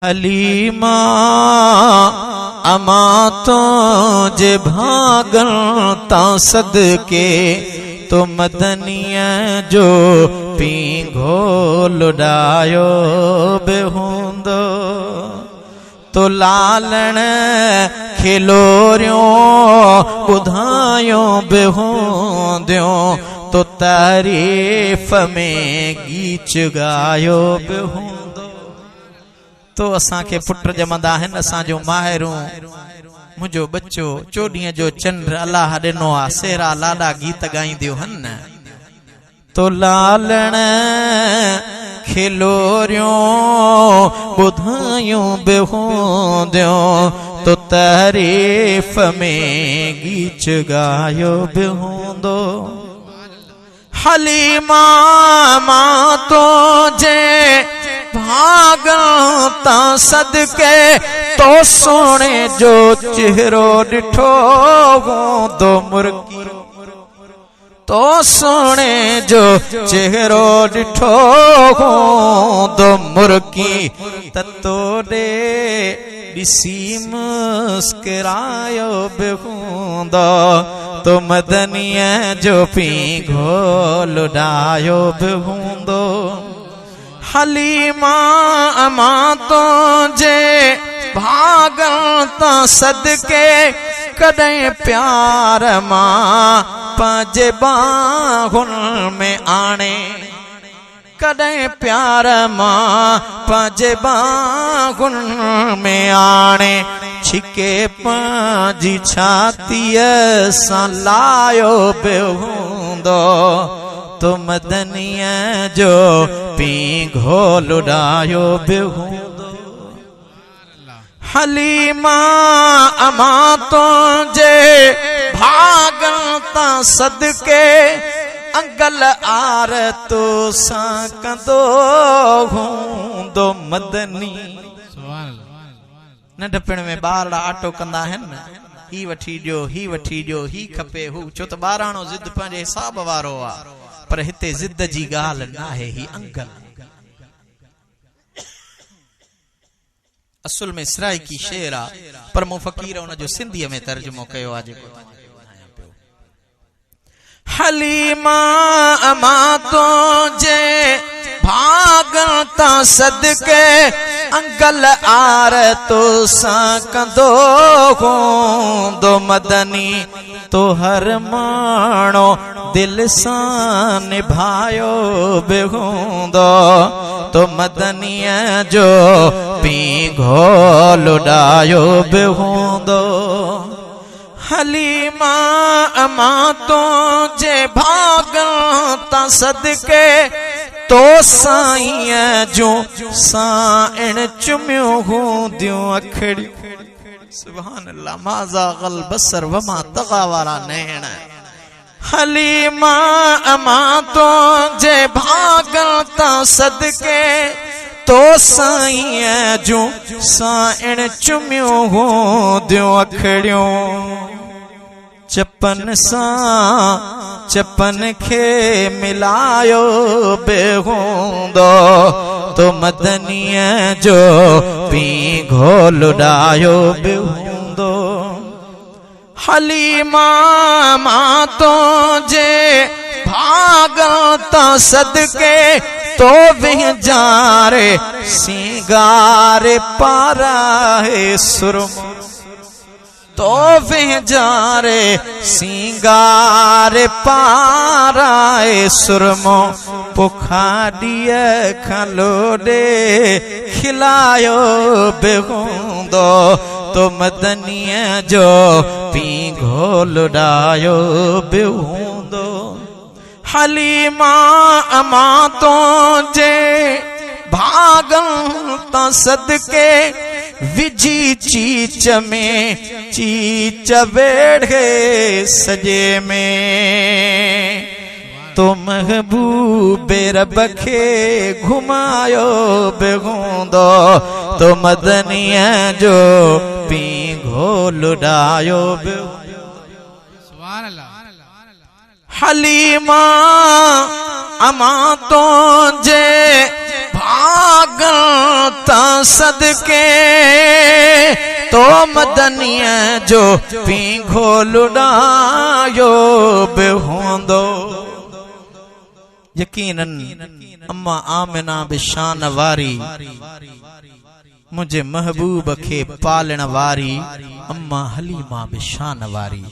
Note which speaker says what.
Speaker 1: हलीमा अमा तो जे भागन ता सदके तो मदनिया जो पींघो लुडायो बेहूंदो तो लालण खिलोरियो बुधायो बेहूंदियो तो तारीफ में गीच गायो बेहूंदो। तो असा के पुत्र जमंदा हन असा जो माहिरूं मुझो बच्चो चोॾींहं जो चंड अल्लाह ॾिनो आ सेरा लाॾा गीत ॻाईंदियूं हन। तो लालण खिलोरियो ॿुधायूं बेहूंदियो तो तारीफ में गीच गायो बेहूंदो। हलीमा मां तो जे भागता सदके तो सोने जो चेहरो ॾिठो हूंदो मुर्की तो सोने जो चेहरो ॾिठो हूंदो मुर्की तोड़े ॾिसी मुस्कुरायो बेहूंदो तो मदनिया जो पींघो लुडायो बेहूंदो। हलीमा अमा तो जे भागता सदके कॾहिं प्यार मां पंहिंजे बाहुनि में आणे कॾहिं प्यार मां पंहिंजे बाहुनि में आणे छिके पंहिंजी छातीअ सां लायो बेहूंदो तो मदनिया जो पींघो लुडायो बेहूंदो। हलीमा अमा तो जे भागता सदके अंगल आर तो सां कंदो हूंदो मदनी। नंढपण में ॿार आटो कंदा आहिनि ही वठी ॾियो ही वठी ॾियो ही खपे हू छो त ॿाराणो ज़िद पंहिंजे हिसाब वारो आहे पर हिते ज़िद जी ॻाल्हि न आहे ही अंगल असुल में सराइकी शेर आ पर मूं फ़कीर उन जो सिंधीअ में तर्जुमो कयो आहे जेको हलीमा अमा तो जे भागता सदके अंगल आर तो सां कंदो हूंदो मदनी तो हर माण्हू दिल सां निभायो बेहूंदो तो मदनिया जो पींघो लुडायो बेहूंदो। हलीमा अमा तो जे भागता सदके तो साईं जो साइण चुमियो हूंदियूं अखड़ी सुभान अल्लाह माज़ा गल बसर वमा तगा वारा नैण। हलीमा अमा तो जे भागता सदके तो साईं जो साइण चुमियो हूंदियूं अखड़ियूं चपन सां चपन खे मिलायो बेहूंदो तो मदनिया जो पींघो लुडायो बेहूंदो। हलीमा मां तो जे भागता सदके तो विंजारे सिंगारे पाराए सुरमो तो विंजारे सिंगारे पाराए सुरमो पुखाड़ीअ खां लोॾे खिलायो बेहूंदो तो मदनिया जो पींघो लुडायो बेहूंदो। हलीमा अमा तो जे भागता सदके विजी चीच में चीच वेढ़े सजे में तो महबूबे रब के घुमायो बेहूंदो तो मदनिया जो पींघो लुडायो बेहूंदो। सुभान अल्लाह। हलीमा अमा तो जे भागल ता सदके तो मदनिया जो पींघो लुड़ायो बे होंदो। यकीनन अम्मा आमिना बिशान वारी मुझे महबूब खे पालण वारी अम्मा हलीमा बिशान वारी।